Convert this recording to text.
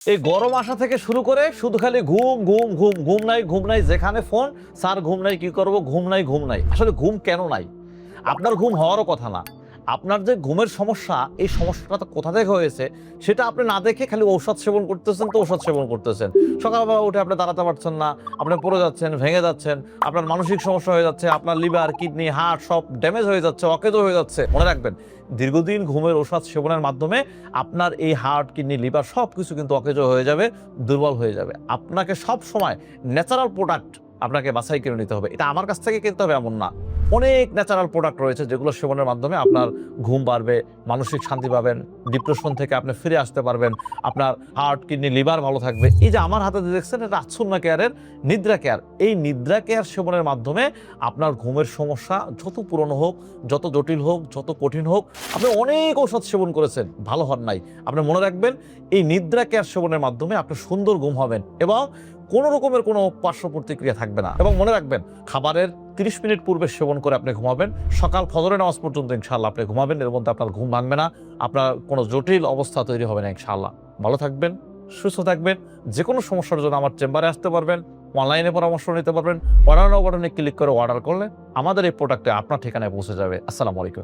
এই গরম আসা থেকে শুরু করে শুধু খালি ঘুম ঘুম ঘুম ঘুম নাই যেখানে ফোন স্যার ঘুম নাই কি করব ঘুম নাই আসলে ঘুম কেন নাই আপনার ঘুম হওয়ারও কথা না আপনার যে ঘুমের সমস্যা এই সমস্যাটা কোথা থেকে হয়েছে সেটা আপনি না দেখে খালি ঔষধ সেবন করতেছেন তো ঔষধ সেবন করতেছেন সকালবেলা উঠে আপনি দাঁড়াতে পারছেন না আপনি পড়ে যাচ্ছেন ভেঙে যাচ্ছেন আপনার মানসিক সমস্যা হয়ে যাচ্ছে আপনার লিভার কিডনি হার্ট সব ড্যামেজ হয়ে যাচ্ছে অকেজো হয়ে যাচ্ছে মনে রাখবেন দীর্ঘদিন ঘুমের ঔষধ সেবনের মাধ্যমে আপনার এই হার্ট কিডনি লিভার সব কিছু কিন্তু অকেজো হয়ে যাবে দুর্বল হয়ে যাবে আপনাকে সব সময় ন্যাচারাল প্রোডাক্ট আপনাকে বাছাই করে নিতে হবে এটা আমার কাছ থেকে কিনতে হবে এমন না অনেক ন্যাচারাল প্রোডাক্ট রয়েছে যেগুলো সেবনের মাধ্যমে আপনার ঘুম বাড়বে মানসিক শান্তি পাবেন ডিপ্রেশন থেকে আপনি ফিরে আসতে পারবেন আপনার হার্ট কিডনি লিভার ভালো থাকবে এই যে আমার হাতে দেখছেন এটা আচ্ছন্ন কেয়ারের নিদ্রা কেয়ার এই নিদ্রা কেয়ার সেবনের মাধ্যমে আপনার ঘুমের সমস্যা যত পুরনো হোক যত জটিল হোক যত কঠিন হোক আপনি অনেক ঔষধ সেবন করেছেন ভালো হন নাই আপনি মনে রাখবেন এই নিদ্রা কেয়ার সেবনের মাধ্যমে আপনি সুন্দর ঘুম হবেন এবং কোনো রকমের কোনো পার্শ্ব প্রতিক্রিয়া থাকবে না এবং মনে রাখবেন খাবারের 30 মিনিট পূর্বে সেবন করে আপনি ঘুমাবেন সকাল ফজরের নামাজ পর্যন্ত ইনশাআল্লাহ আপনি ঘুমাবেন এর মধ্যে আপনার ঘুম ভাঙবে না আপনার কোনো জটিল অবস্থা তৈরি হবে না ইনশাআল্লাহ ভালো থাকবেন সুস্থ থাকবেন যে কোনো সমস্যার জন্য আমার চেম্বারে আসতে পারবেন অনলাইনে পরামর্শ নিতে পারবেন অর্ডার বাটনে ক্লিক করে অর্ডার করলে আমাদের এই প্রোডাক্টে আপনার ঠিকানায় পৌঁছে যাবে আসসালামু আলাইকুম